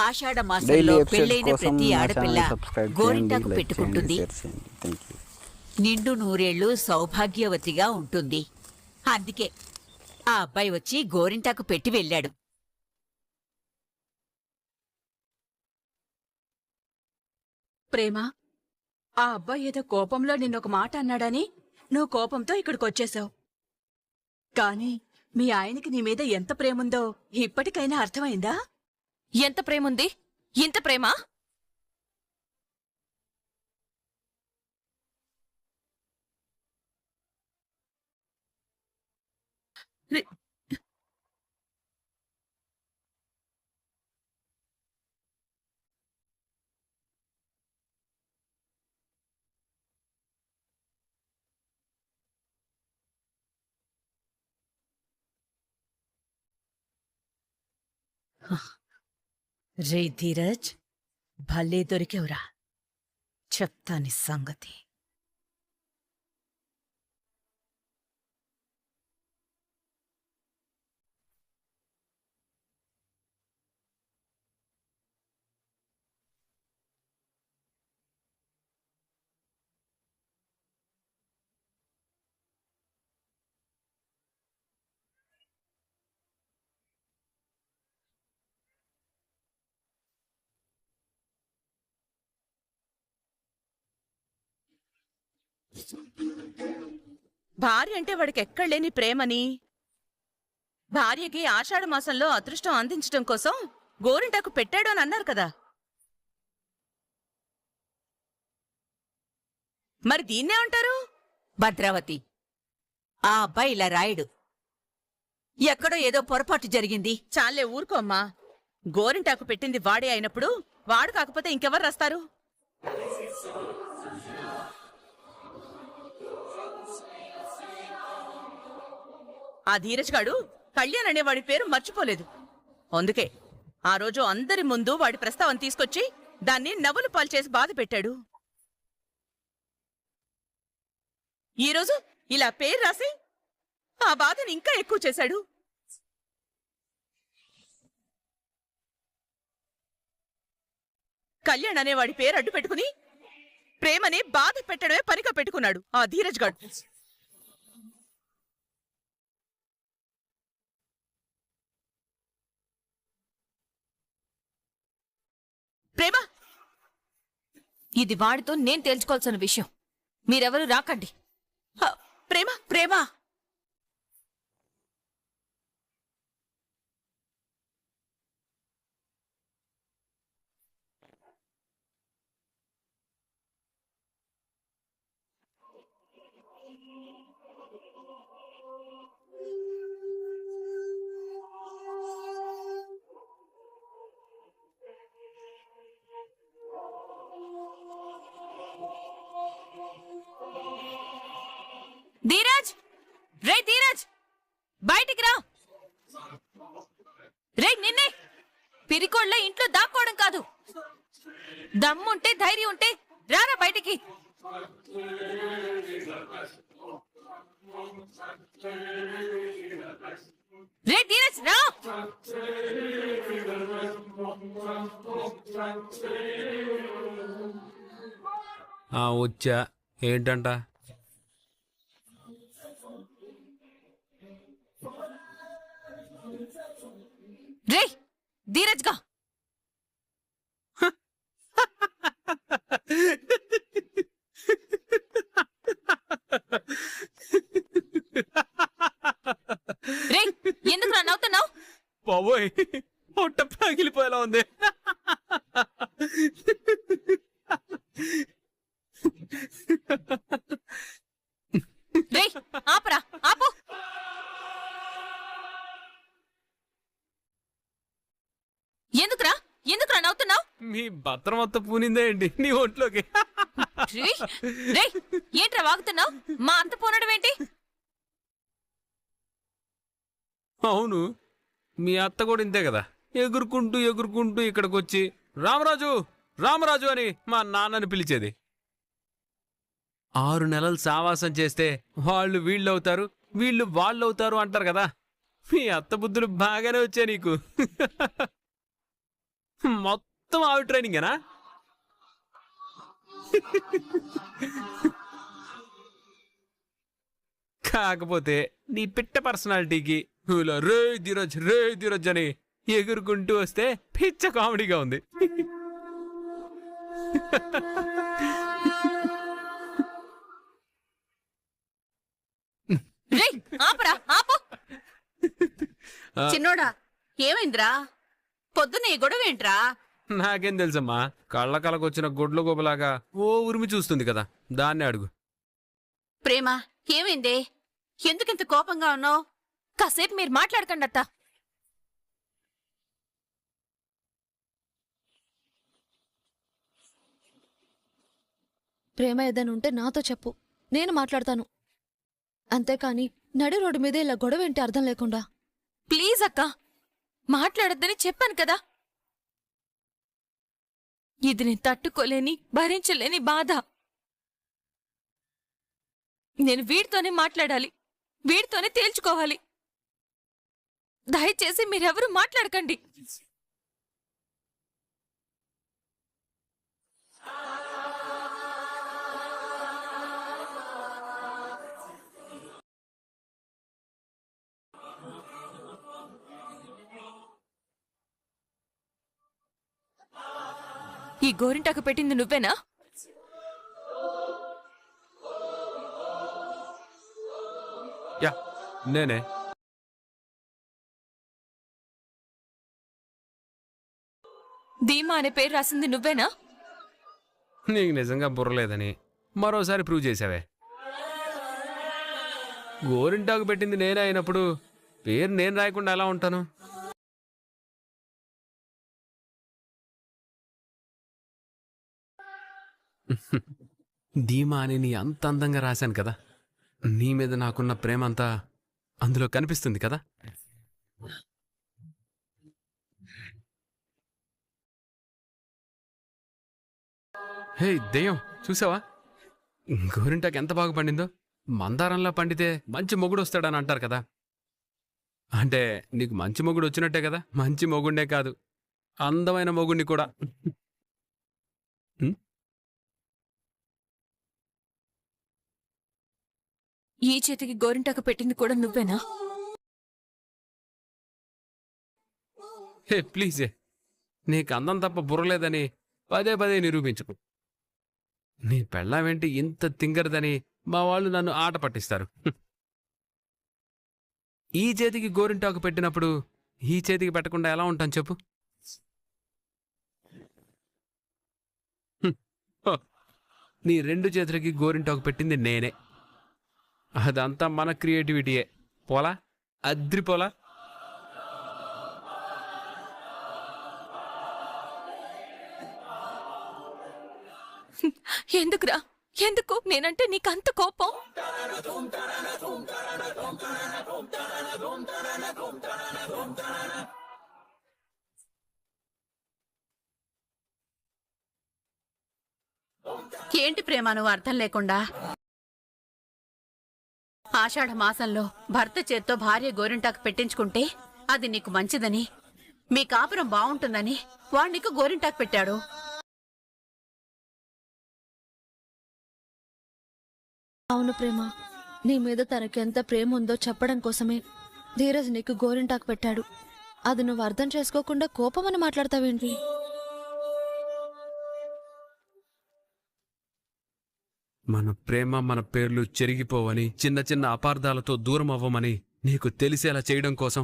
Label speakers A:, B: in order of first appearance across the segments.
A: ఆషాఢ మాసంలో పెళ్ళైన ప్రతి ఆడపిల్ల గోరింటాకు పెట్టుకుంటుంది. నిండు నూరేళ్లు సౌభాగ్యవతిగా ఉంటుంది. అందుకే ఆ అబ్బాయి వచ్చి గోరింటాకు పెట్టి వెళ్ళాడు.
B: ప్రేమ, ఆ అబ్బాయి ఏదో కోపంలో నిన్నొక మాట అన్నాడని నువ్వు కోపంతో ఇక్కడికొచ్చేశావు. కాని మీ ఆయనకి నీ మీద ఎంత ప్రేముందో ఇప్పటికైనా అర్థమైందా?
C: ఎంత ప్రేముంది? ఇంత ప్రేమ?
A: రే ధీరజ్, భలే దొరికేవురా. చెప్తాని సంగతి.
C: భార్య అంటే వాడికి ఎక్కడలేని ప్రేమని, భార్యకి ఆషాఢ మాసంలో అదృష్టం అందించడం కోసం గోరింటాకు పెట్టాడు అని అన్నారు కదా. మరి దీన్నే అంటారు?
A: భద్రావతి, ఆ అబ్బాయి ఇలా రాయడు. ఎక్కడో ఏదో పొరపాటు జరిగింది.
C: చాలే ఊరుకోమ్మా. గోరింటాకు పెట్టింది వాడే అయినప్పుడు వాడు కాకపోతే ఇంకెవరు రాస్తారు? ఆ ధీరజ్ గాడు కళ్యాణ్ అనే వాడి పేరు మర్చిపోలేదు. అందుకే ఆ రోజు అందరి ముందు వాడి ప్రస్తావన తీసుకొచ్చి దాన్ని నవ్వులు పాల్చేసి బాధ పెట్టాడు. ఈరోజు ఇలా పేరు రాసి ఆ బాధని ఇంకా ఎక్కువ చేశాడు. కళ్యాణ్ అనేవాడి పేరు అడ్డు పెట్టుకుని ప్రేమని బాధ పెట్టడమే పనిగా పెట్టుకున్నాడు ఆ ధీరజ్ గాడు. ప్రేమ,
D: ఇది వాడితో నేను తేల్చుకోవాల్సిన విషయం. మీరెవరు రాకండి.
C: ప్రేమ,
A: ప్రేమ,
D: ధీరజ్, రే ధీరజ్, బయటికి రా. రే నిన్నే, పిరికోళ్ళ ఇంట్లో దాక్కోవడం కాదు. దమ్ముంటే ధైర్యం ఉంటే రారా బయటికి. రే ధీరజ్ రా.
E: వచ్చా. ఏంటంట?
D: రే ధీరజ్ గా. రే ఎందుకు నా నవ్వుతున్నావు?
E: బాబోయ్, పొట్ట పగిలిపోయేలా ఉంది.
D: రే ఆపరా, ఆపు. ఎందుకురా ఎందుకురా నవ్వుతున్నావు?
E: మీ భద్రం మొత్తం పూనిందే ఏంటి నీ ఒంట్లోకి?
D: రే ఏంట్రా వాగుతున్నావు? మా అంత పోనడం ఏంటి?
E: అవును, మీ అత్త కూడా ఇంతే కదా, ఎగురుకుంటూ ఎగురుకుంటూ ఇక్కడికి వచ్చి రామరాజు రామరాజు అని మా నాన్నని పిలిచేది. 6 నెలలు సావాసం చేస్తే వాళ్ళు వీళ్ళవుతారు, వీళ్ళు వాళ్ళవుతారు అంటారు కదా. మీ అత్త బుద్ధులు బాగానే వచ్చాయి నీకు. మొత్తం ఆవిడ ట్రైనింగేనా? కాకపోతే నీ పిట్ట పర్సనాలిటీకి ఇలా రే ధీరజ్ అని ఎగురుకుంటూ వస్తే పిచ్చ కామెడీగా ఉంది.
D: రేయ్, ఆపరా ఆపు.
C: చిన్నోడా ఏమైందిరా? పొద్దున్న ఈ గొడవ ఏంట్రా?
E: నాకేం తెలుసమ్మా, కళ్ళ కలకొచ్చిన గొడ్ల గోబలాగా ఓ ఉరిమి చూస్తుంది కదా, దాన్నే అడుగు.
C: ప్రేమ ఏమైంది? ఎందుకింత కోపంగా ఉన్నావు?
D: కాసేపు మీరు మాట్లాడకండి అత్త.
F: ప్రేమ ఏదైనా ఉంటే నాతో చెప్పు, నేను మాట్లాడతాను. అంతేకాని నడి రోడ్డు మీద ఇలా గొడవ ఏంటి అర్థం లేకుండా?
D: ప్లీజ్ అక్క, మాట్లాడొద్దని చెప్పాను కదా. ఇది నేను తట్టుకోలేని భరించలేని బాధ. నేను వీడితోనే మాట్లాడాలి, వీడితోనే తేల్చుకోవాలి. దయచేసి మీరెవరూ మాట్లాడకండి. ఈ గోరింటాకు పెట్టింది నువ్వేనా?
E: యా, నేనే.
D: ధీమా అనే పేరు రాసింది నువ్వేనా?
E: నీకు నిజంగా బుర్రలేదని మరోసారి ప్రూవ్ చేసావే. గోరింటాకు పెట్టింది నేనే అయినప్పుడు పేరు నేను రాయకుండా ఎలా ఉంటాను? ధీమా అని నీ అంత అందంగా రాశాను కదా, నీ మీద నాకున్న ప్రేమ అంతా అందులో కనిపిస్తుంది కదా. హే దెయ్యం, చూసావా గోరింటాకు ఎంత బాగా పండిందో? మందారంలా పండితే మంచి మొగుడు వస్తాడని అంటారు కదా. అంటే నీకు మంచి మొగుడు వచ్చినట్టే కదా. మంచి మొగుడినే కాదు, అందమైన మొగుడిని కూడా.
D: ఈ చేతికి గోరింటాకు పెట్టింది కూడా నువ్వేనా?
E: హే ప్లీజే, నీకు అందం తప్ప బుర్రలేదని పదే పదే నిరూపించుకు. నీ పెళ్ళామేంటి ఇంత తింగరదని మా వాళ్ళు నన్ను ఆట పట్టిస్తారు. ఈ చేతికి గోరింటాకు పెట్టినప్పుడు ఈ చేతికి పెట్టకుండా ఎలా ఉంటాను చెప్పు? నీ రెండు చేతులకి గోరింటాకు పెట్టింది నేనే. అదంతా మన క్రియేటివిటీయే. పోలా, అద్రిపోలా.
D: ఎందుకురా, ఎందుకు నేనంటే నీకంత కోపం?
C: ఏంటి ప్రేమ నువ్వు అర్థం లేకుండా? ఆషాఢ మాసంలో భర్త చేత్తో భార్య గోరింటాకు పెట్టించుకుంటే అది నీకు మంచిదని, మీ కాపురం బావుంటుందని వాడు నీకు గోరింటాకు పెట్టాడు.
F: అవును ప్రేమ, నీ మీద తనకి ఎంత ప్రేమ ఉందో చెప్పడం కోసమే ధీరజ్ నీకు గోరింటాకు పెట్టాడు. అది నువ్వు అర్థం చేసుకోకుండా కోపమని మాట్లాడతావేంటి?
E: మన ప్రేమ మన పేర్లు చెరిగిపోవని, చిన్న చిన్న అపార్థాలతో దూరం అవ్వమని నీకు తెలిసేలా చేయడం కోసం,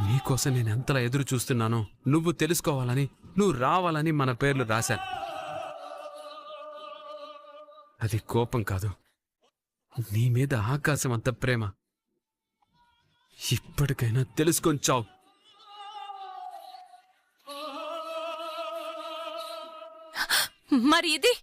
E: నీకోసం నేను ఎంతలా ఎదురు చూస్తున్నానో నువ్వు తెలుసుకోవాలని, నువ్వు రావాలని మన పేర్లు రాశాను. అది కోపం కాదు, నీ మీద ఆకాశం అంత ప్రేమ. ఇప్పటికైనా తెలుసుకొని చావు.
D: మరి ఇది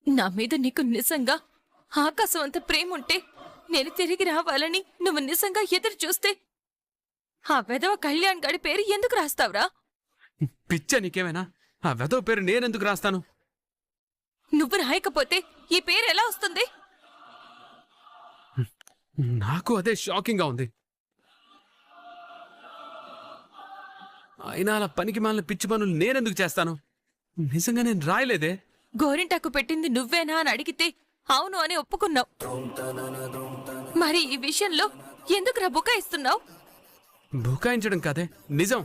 D: నా మీద నీకు నిజంగా ఆకాశం అంత ప్రేమ ఉంటే నేను తిరిగి రావాలని నువ్వు నిజంగా ఎదురు చూస్తే ఆ వెధవ కళ్యాణ్ గడి పేరు ఎందుకు రాస్తావురా?
E: పిచ్చా నీకేమైనా? ఆ వెధవ పేరు నేనెందుకు రాస్తాను?
D: నువ్వు రాయకపోతే ఈ పేరు ఎలా వస్తుంది?
E: నాకు అదే షాకింగ్గా ఉంది. అయినా అలా పనికి మాలిన పిచ్చి పనులు నేనెందుకు చేస్తాను? నిజంగా నేను రాయలేదే.
D: గోరింటాకు పెట్టింది నువ్వేనా అని అడిగితే అవును అని ఒప్పుకున్నావు. మరి ఈ విషయంలో ఎందుకురా బుకాయిస్తున్నావు?
E: బుకాయించడం కాదే, నిజం.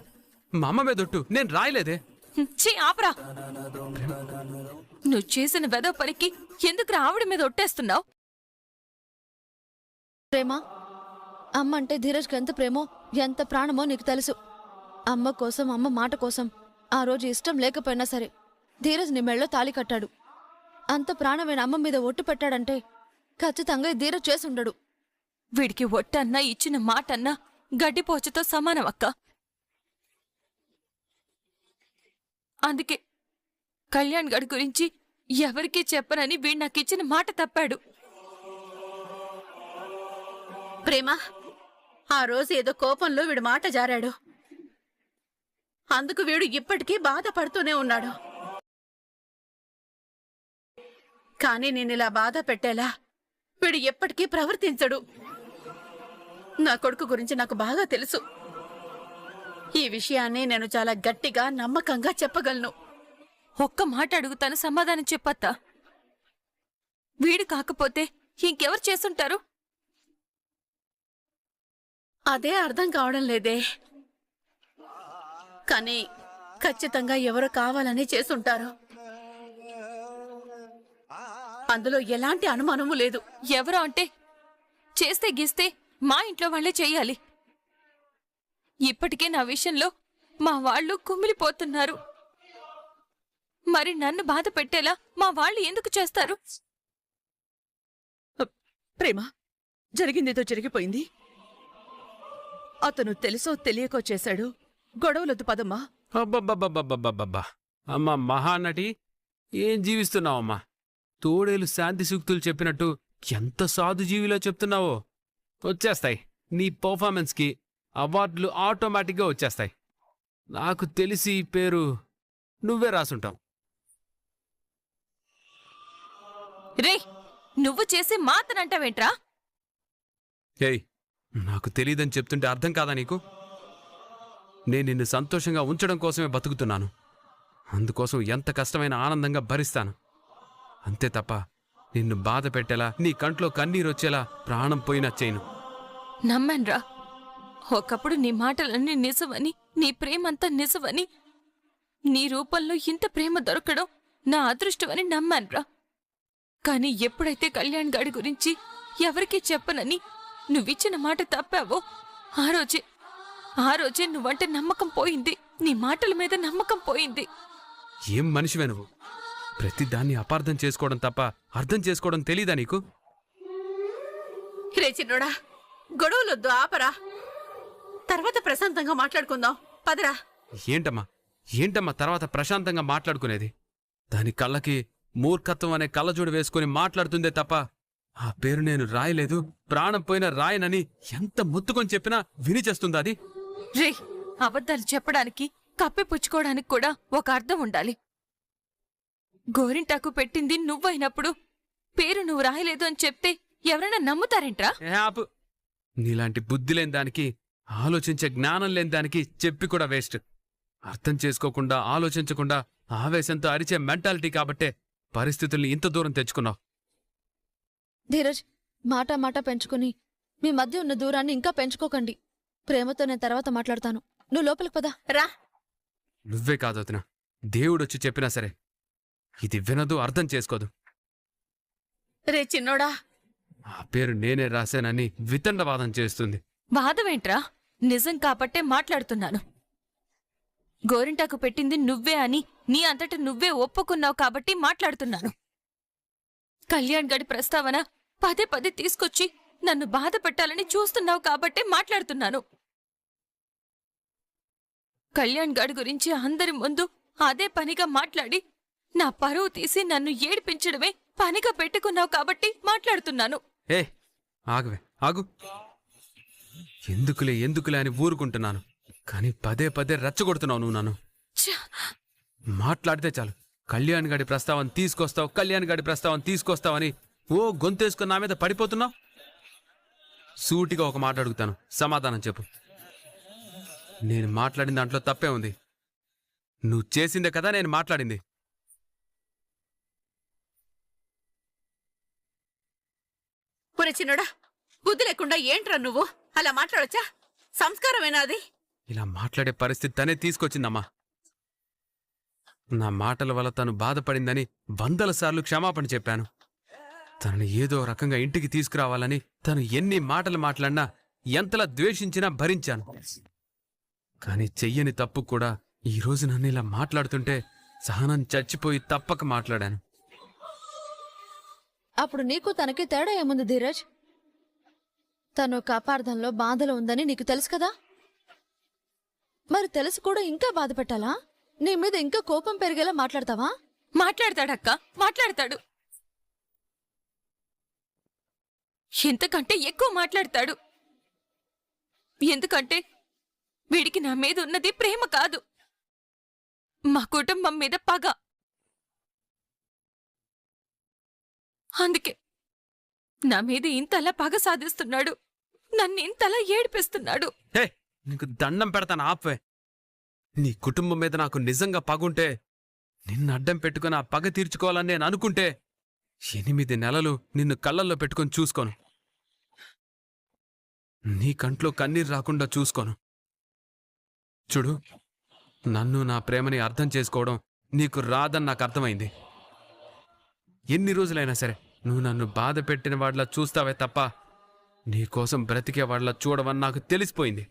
E: మా అమ్మ మీదొట్టు, నేను రాయలేదే.
D: ఛీ ఆపరా! నువ్వు చేసిన వెదవ పనికి ఎందుకురా ఆవిడ మీద ఒట్టేస్తున్నావు?
F: ప్రేమ, అమ్మ అంటే ధీరజ్కి ఎంత ప్రేమో ఎంత ప్రాణమో నీకు తెలుసు. అమ్మ కోసం, అమ్మ మాట కోసం ఆ రోజు ఇష్టం లేకపోయినా సరే ధీరజ్ నీ మెళ్ళో తాళి కట్టాడు. అంత ప్రాణమైన అమ్మ మీద ఒట్టు పెట్టాడంటే ఖచ్చితంగా ఈ ధీరజ్ చేసుండడు.
D: వీడికి ఒట్టన్నా ఇచ్చిన మాటన్నా గడ్డిపోచతో సమానం అక్క. అందుకే కళ్యాణ్ గడి గురించి ఎవరికీ చెప్పనని వీడు నాకిచ్చిన మాట తప్పాడు.
C: ప్రేమ, ఆ రోజు ఏదో కోపంలో వీడు మాట జారాడు. అందుకు వీడు ఇప్పటికీ బాధపడుతూనే ఉన్నాడు. కానీ నేనిలా బాధ పెట్టేలా వీడు ఎప్పటికీ ప్రవర్తించడు. నా కొడుకు గురించి నాకు బాగా తెలుసు. ఈ విషయాన్ని నేను చాలా గట్టిగా నమ్మకంగా చెప్పగలను.
D: ఒక్క మాట అడుగుతాను, సమాధానం చెప్పత్తా. వీడు కాకపోతే ఇంకెవరు చేసుంటారు?
C: అదే అర్థం కావడం లేదే. కానీ ఖచ్చితంగా ఎవరో కావాలని చేసుంటారు. అందులో ఎలాంటి అనుమానము లేదు.
D: ఎవరో అంటే చేస్తే గీస్తే మా ఇంట్లో వాళ్ళే చెయ్యాలి. ఇప్పటికే నా విషయంలో మా వాళ్ళు కుమిలిపోతున్నారు. మరి నన్ను బాధ పెట్టేలా మా వాళ్ళు ఎందుకు చేస్తారు?
C: ప్రేమ, జరిగిందేదో జరిగిపోయింది. అతను తెలుసో తెలియకో చేశాడు. గొడవలొద్దు పదమ్మా.
E: అబ్బబ్బబ్బబ్బబ్బబ్బబ్బా! అమ్మా మహానటి, ఏం జీవిస్తున్నావమ్మా? తోడేలు శాంతి సూక్తులు చెప్పినట్టు ఎంత సాధు జీవిలో చెప్తున్నావో. వచ్చేస్తాయి, నీ పర్ఫార్మెన్స్కి అవార్డులు ఆటోమేటిక్గా వచ్చేస్తాయి. నాకు తెలిసి ఈ పేరు నువ్వే రాసుంటావు.
D: రే, నువ్వు చేసే మాతనంటావేంట్రా?
E: ఏయ్, నాకు తెలీదని చెప్తుంటే అర్థం కాదా నీకు? నేను నిన్ను సంతోషంగా ఉంచడం కోసమే బతుకుతున్నాను. అందుకోసం ఎంత కష్టమైన ఆనందంగా భరిస్తాను. అంతే తప్ప నిన్ను బాధ పెట్టేలా, నీ కంట్లో కన్నీరొచ్చేలా ప్రాణం పోయినా చేయను.
D: నమ్మాన్రా. ఒకప్పుడు నీ మాటలన్నీ నిజమని, నీ ప్రేమంతా నిజమని, నీ రూపంలో ఇంత ప్రేమ దొరకడం నా అదృష్టమని నమ్మాన్రా. కాని ఎప్పుడైతే కళ్యాణ్ గాడి గురించి ఎవరికీ చెప్పనని నువ్విచ్చిన మాట తప్పావో ఆ రోజే నువ్వంటే నమ్మకం పోయింది. నీ మాటల మీద నమ్మకం పోయింది.
E: ఏం మనిషివే నువ్వు? ప్రతిదాన్ని అపార్థం చేసుకోవడం తప్ప అర్థం చేసుకోవడం తెలీదా నీకు?
C: రే చిన్నోడా, గొడవలొద్దు, ఆపరా. తర్వాత ప్రశాంతంగా మాట్లాడుకుందాం, పదరా.
E: ఏంటమ్మా తర్వాత ప్రశాంతంగా మాట్లాడుకునేది? దాని కళ్ళకి మూర్ఖత్వం అనే కళ్ళజోడు వేసుకుని మాట్లాడుతుందే తప్ప ఆ పేరు నేను రాయలేదు, ప్రాణం పోయిన రాయనని ఎంత ముత్తుకొని చెప్పినా విని చేస్తుందా అది?
D: రే, అబద్ధాలు చెప్పడానికి, కప్పిపుచ్చుకోవడానికి కూడా ఒక అర్థం ఉండాలి. గోరింటాకు పెట్టింది నువ్వైనప్పుడు పేరు నువ్వు రాయలేదు అని చెప్తే ఎవరైనా నమ్ముతారేంట్రా?
E: ఏ ఆపు. నీలాంటి బుద్ధి లేని దానికి, ఆలోచించే జ్ఞానం లేని దానికి చెప్పి కూడా వేస్ట్. అర్థం చేసుకోకుండా, ఆలోచించకుండా ఆవేశంతో అరిచే మెంటాలిటీ కాబట్టే పరిస్థితుల్ని ఇంత దూరం తెచ్చుకున్నావు.
F: ధీరజ్, మాట మాట పెంచుకుని మీ మధ్య ఉన్న దూరాన్ని ఇంకా పెంచుకోకండి. ప్రేమతో నేను తర్వాత మాట్లాడతాను. నువ్వు లోపలికి పదా.
C: రా.
E: నువ్వే కాదు వదినా, దేవుడొచ్చి చెప్పినా సరే ఇది వినదు, అర్థం చేసుకోదు.
C: రే చిన్నోడా,
E: ఆ పేరు నేనే రాశానని వితండవాదం చేస్తుంది.
D: వాదమేంట్రా? నిజం కాబట్టే మాట్లాడుతున్నాను. గోరింటాకు పెట్టింది నువ్వే అని నీ అంతట నువ్వే ఒప్పుకున్నావు కాబట్టి మాట్లాడుతున్నాను. కళ్యాణ్ గడి ప్రస్తావన పదే పదే తీసుకొచ్చి నన్ను బాధ పెట్టాలని చూస్తున్నావు కాబట్టే మాట్లాడుతున్నాను. కళ్యాణ్ గడి గురించి అందరి ముందు అదే పనిగా మాట్లాడి నా పరువు తీసి నన్ను ఏడిపించడమే పనిగా పెట్టుకున్నావు కాబట్టి మాట్లాడుతున్నాను.
E: ఏ ఆగవే ఆగు. ఎందుకులే అని ఊరుకుంటున్నాను, కానీ పదే పదే రెచ్చగొడుతున్నావు నువ్వు నన్ను.
D: ఛ!
E: మాట్లాడితే చాలు కళ్యాణ్ గాడి ప్రస్తావన తీసుకొస్తావని ఓ గొంతేసుకుని నా మీద పడిపోతున్నావు. సూటిగా ఒక మాట అడుగుతాను, సమాధానం చెప్పు. నేను మాట్లాడిన దాంట్లో తప్పే ఉంది. నువ్వు చేసిందే కదా నేను మాట్లాడింది.
C: పురే చిన్నోడా, బుద్ధి లేకుండా ఏంట్రా నువ్వు అలా మాట్లాడొచ్చా? సంస్కారమేనా అది?
E: ఇలా మాట్లాడే పరిస్థితి తనే తీసుకొచ్చిందమ్మా. నా మాటల వల్ల తను బాధపడిందని 100 సార్లు క్షమాపణ చెప్పాను. తనని ఏదో రకంగా ఇంటికి తీసుకురావాలని తను ఎన్ని మాటలు మాట్లాడినా, ఎంతలా ద్వేషించినా భరించాను. కాని చెయ్యని తప్పు కూడా ఈరోజు నన్ను ఇలా మాట్లాడుతుంటే సహనం చచ్చిపోయి తప్పక మాట్లాడాను.
F: అప్పుడు నీకు తనకి తేడా ఏముంది ధీరజ్? తను ఒక అపార్థంలో బాధలో ఉందని నీకు తెలుసు కదా, మరి తెలుసు కూడా ఇంకా బాధ పెట్టాలా? నీ మీద ఇంకా కోపం పెరిగేలా మాట్లాడతావా?
D: మాట్లాడతాడక్క, మాట్లాడతాడు. ఎంతకంటే ఎక్కువ మాట్లాడతాడు. ఎందుకంటే వీడికి నా మీద ఉన్నది ప్రేమ కాదు, మా కుటుంబం మీద పగ. అందుకే నా మీద ఇంతలా పగ సాధిస్తున్నాడు, నన్ను ఇంతలా ఏడిపిస్తున్నాడు.
E: హే, నీకు దండం పెడతాను ఆపే. నీ కుటుంబం మీద నాకు నిజంగా పగుంటే, నిన్ను అడ్డం పెట్టుకుని ఆ పగ తీర్చుకోవాలని నేను అనుకుంటే 8 నెలలు నిన్ను కళ్ళల్లో పెట్టుకొని చూసుకోను. నీ కంట్లో కన్నీరు రాకుండా చూసుకోను. చూడు, నన్ను నా ప్రేమని అర్థం చేసుకోవడం నీకు రాదని నాకు అర్థమైంది. ఎన్ని రోజులైనా సరే నువ్వు నన్ను బాధ పెట్టిన వాడిలా చూస్తావే తప్ప నీకోసం బ్రతికే వాడిలా చూడవని నాకు తెలిసిపోయింది.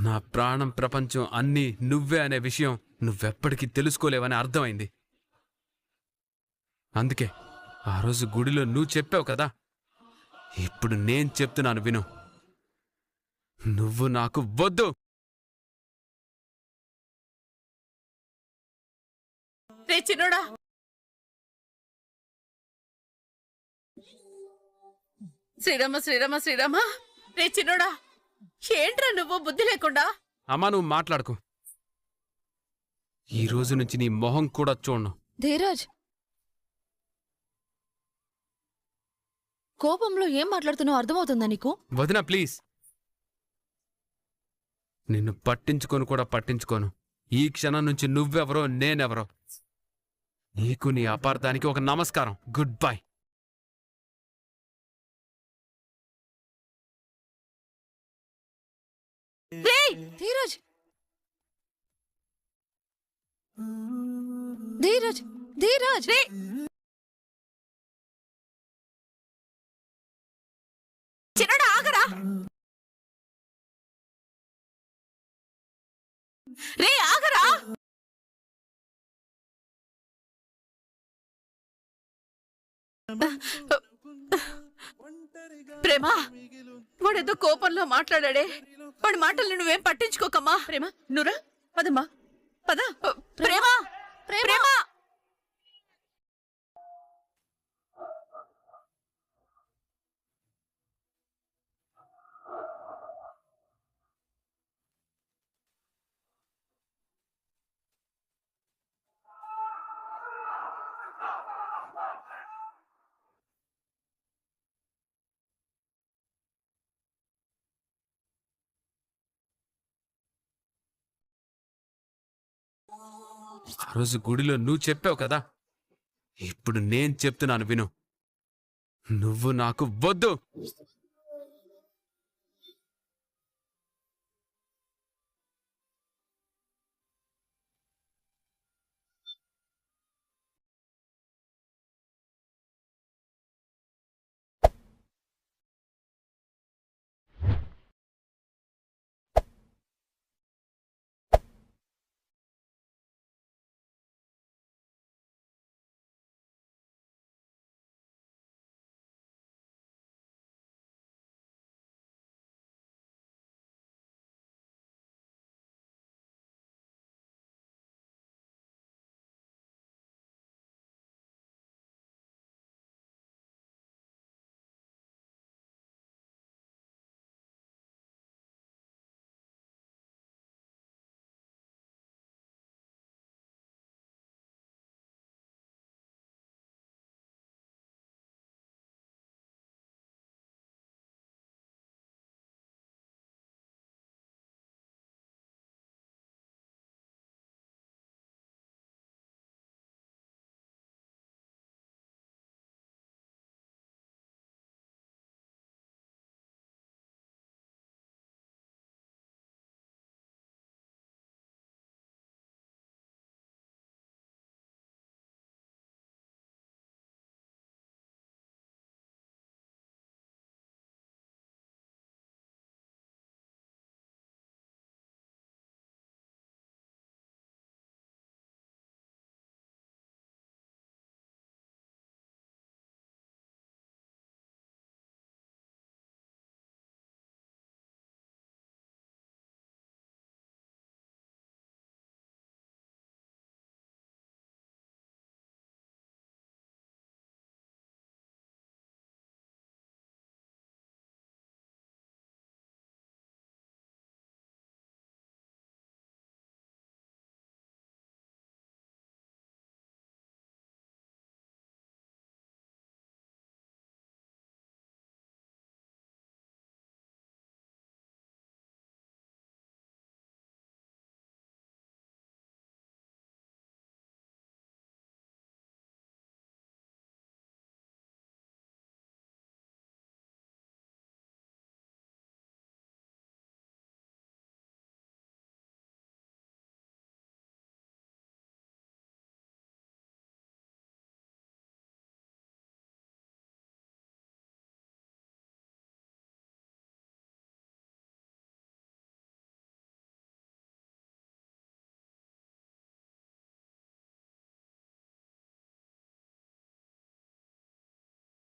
E: నా ప్రాణం ప్రపంచం అన్నీ నువ్వే అనే విషయం నువ్వెప్పటికీ తెలుసుకోలేవని అర్థమైంది. అందుకే ఆ రోజు గుడిలో నువ్వు చెప్పావు కదా, ఇప్పుడు నేను చెప్తున్నాను విను. నువ్వు నాకు వద్దు.
C: రే చిన్నోడా, శ్రీరామ, రే చిన్నోడా, ఏంట్రా నువ్వు బుద్ధి లేకుండా?
E: అమ్మా నువ్వు మాట్లాడుకో. ఈ రోజు నుంచి నీ మొహం కూడా చూడను.
F: ధీరజ్, కోపంలో ఏం మాట్లాడుతున్నావు అర్థమవుతుందా నీకు?
E: వదినా ప్లీజ్. నిన్ను పట్టించుకొని కూడా పట్టించుకోను. ఈ క్షణం నుంచి నువ్వెవరో నేనెవరో. నీకు నీ అపార్థానికి ఒక నమస్కారం. Good bye.
F: ధీరజ్, ధీరజ్, ధీరజ్,
C: చిన్నోడా ఆగరా, రే ఆగరా. ప్రేమ, వాడేదో కోపంలో మాట్లాడాడే, వాడి మాటల్ని నువ్వేం పట్టించుకోకమ్మా. ప్రేమ నువ్వురా, పదమ్మా పద. ప్రేమ, ప్రేమ.
E: ఆ రోజు గుడిలో నువ్వు చెప్పావు కదా, ఇప్పుడు నేను చెప్తున్నాను విను. నువ్వు నాకు వద్దు.